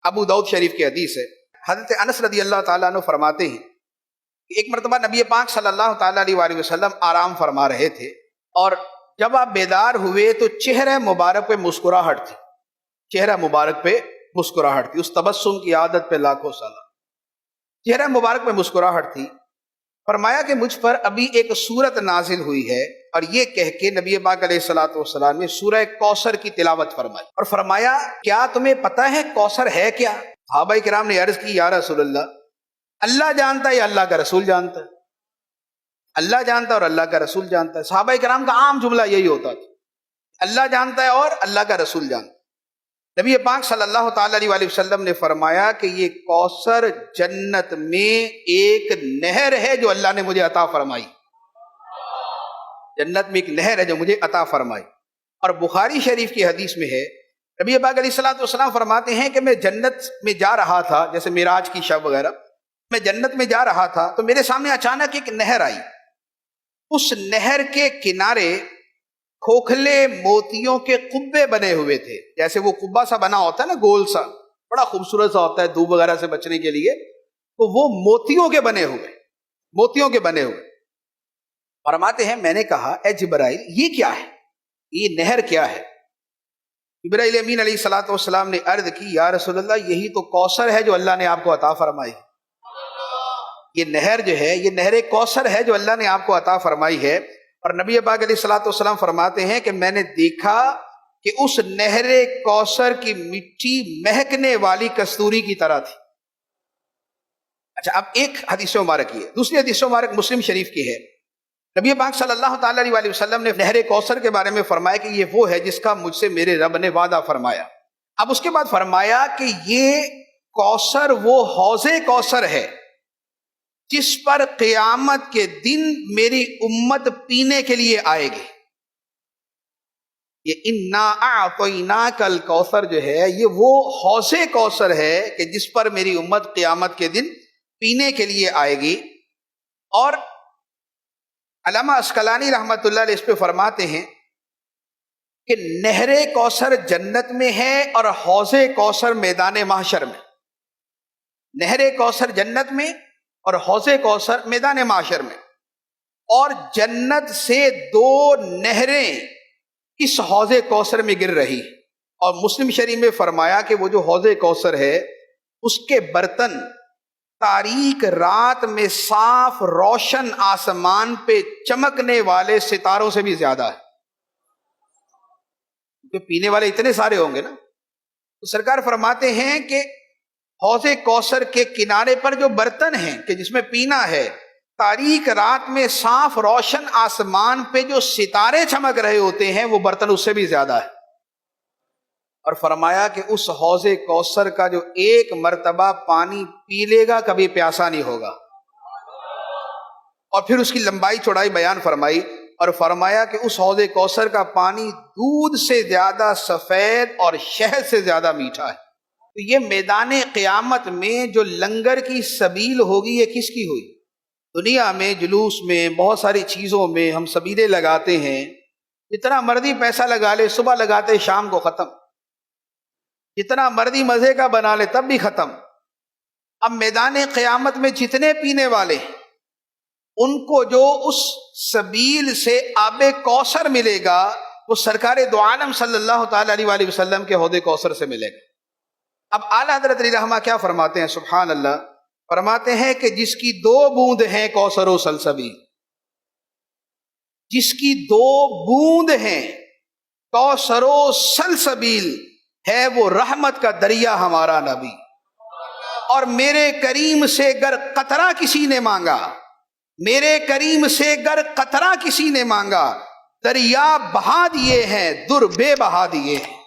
ابو داؤد شریف کی حدیث ہے، حضرت انس رضی اللہ تعالیٰ عنہ فرماتے ہیں کہ ایک مرتبہ نبی پاک صلی اللہ تعالیٰ علیہ وآلہ وسلم آرام فرما رہے تھے، اور جب آپ بیدار ہوئے تو چہرہ مبارک پہ مسکراہٹ تھی، چہرہ مبارک پہ مسکراہٹ تھی، اس تبسم کی عادت پہ لاکھوں سالہ چہرہ مبارک پہ مسکراہٹ تھی۔ فرمایا کہ مجھ پر ابھی ایک سورت نازل ہوئی ہے، اور یہ کہہ کے نبی پاک علیہ الصلوۃ والسلام نے سورہ کوثر کی تلاوت فرمائی، اور فرمایا کیا تمہیں پتہ ہے کوثر ہے کیا؟ صحابہ کرام نے عرض کی یا رسول اللہ جانتا ہے یا اللہ کا رسول جانتا ہے؟ اللہ جانتا ہے اور اللہ کا رسول جانتا ہے۔ صحابہ کرام کا عام جملہ یہی ہوتا تھا، اللہ جانتا ہے اور اللہ کا رسول جانتا ہے۔ نبی پاک صلی اللہ تعالی علیہ وآلہ وسلم نے فرمایا کہ یہ کوثر جنت میں ایک نہر ہے جو اللہ نے مجھے عطا فرمائی، جنت میں ایک نہر ہے جو مجھے عطا فرمائی۔ اور بخاری شریف کی حدیث میں ہے، نبی پاک علیہ الصلوۃ والسلام فرماتے ہیں کہ میں جنت میں جا رہا تھا، جیسے معراج کی شب وغیرہ، میں جنت میں جا رہا تھا تو میرے سامنے اچانک ایک نہر آئی، اس نہر کے کنارے کھوکھلے موتیوں کے قبے بنے ہوئے تھے، جیسے وہ قبہ سا بنا ہوتا ہے نا، گول سا، بڑا خوبصورت سا ہوتا ہے دھوپ وغیرہ سے بچنے کے لیے، تو وہ موتیوں کے بنے ہوئے۔ فرماتے ہیں میں نے کہا اے جبرائیل یہ کیا ہے، یہ نہر کیا ہے؟ جبرائیل امین علیہ الصلوۃ والسلام نے عرض کی یا رسول اللہ یہی تو کوثر ہے جو اللہ نے آپ کو عطا فرمائی، یہ نہر جو ہے یہ نہر کوثر ہے جو اللہ نے آپ کو عطا فرمائی ہے۔ اور نبی پاک علیہ الصلوۃ والسلام فرماتے ہیں کہ میں نے دیکھا کہ اس نہر کوثر کی مٹی مہکنے والی کستوری کی طرح تھی۔ اچھا، اب ایک حدیث مبارک یہ ہے، دوسری حدیث مبارک مسلم شریف کی ہے، نبی پاک صلی اللہ تعالی علیہ وآلہ وسلم نے نہر کوثر کے بارے میں فرمایا کہ یہ وہ ہے جس کا مجھ سے میرے رب نے وعدہ فرمایا۔ اب اس کے بعد فرمایا کہ یہ کوثر وہ حوض کوثر ہے جس پر قیامت کے دن میری امت پینے کے لیے آئے گی۔ یہ انا اعطیناک الکوثر جو ہے یہ وہ حوض کوثر ہے کہ جس پر میری امت قیامت کے دن پینے کے لیے آئے گی۔ اور علامہ عسقلانی رحمۃ اللہ علیہ اس پہ فرماتے ہیں کہ نہر کوثر جنت میں ہے اور حوض کوثر میدان محشر میں، نہر کوثر جنت میں اور حوض کوثر میدان معاشر میں، اور جنت سے دو نہریں اس حوض کوثر میں گر رہی، اور مسلم شریف میں فرمایا کہ وہ جو حوض کوثر ہے اس کے برتن تاریک رات میں صاف روشن آسمان پہ چمکنے والے ستاروں سے بھی زیادہ ہے، کیونکہ پینے والے اتنے سارے ہوں گے نا۔ تو سرکار فرماتے ہیں کہ حوض کوثر کے کنارے پر جو برتن ہیں کہ جس میں پینا ہے، تاریک رات میں صاف روشن آسمان پہ جو ستارے چمک رہے ہوتے ہیں وہ برتن اس سے بھی زیادہ ہے۔ اور فرمایا کہ اس حوض کوثر کا جو ایک مرتبہ پانی پی لے گا کبھی پیاسا نہیں ہوگا۔ اور پھر اس کی لمبائی چوڑائی بیان فرمائی، اور فرمایا کہ اس حوض کوثر کا پانی دودھ سے زیادہ سفید اور شہد سے زیادہ میٹھا ہے۔ تو یہ میدان قیامت میں جو لنگر کی سبیل ہوگی یہ کس کی ہوئی؟ دنیا میں جلوس میں بہت ساری چیزوں میں ہم سبیلیں لگاتے ہیں، جتنا مرضی پیسہ لگا لے، صبح لگاتے شام کو ختم، جتنا مرضی مزے کا بنا لے تب بھی ختم۔ اب میدان قیامت میں جتنے پینے والے ہیں ان کو جو اس سبیل سے آب کوثر ملے گا وہ سرکار دو عالم صلی اللہ تعالی علیہ وآلہ وسلم کے حوض کوثر سے ملے گا۔ اب اعلیٰ حضرت علی رحمہ کیا فرماتے ہیں؟ سبحان اللہ، فرماتے ہیں کہ جس کی دو بوند ہیں کوثر و سلسبیل، جس کی دو بوند ہیں کوثر و سلسبیل، ہے وہ رحمت کا دریا ہمارا نبی۔ اور میرے کریم سے گر قطرہ کسی نے مانگا، میرے کریم سے گر قطرہ کسی نے مانگا، دریا بہا دیے ہیں در بے بہا دیے ہیں۔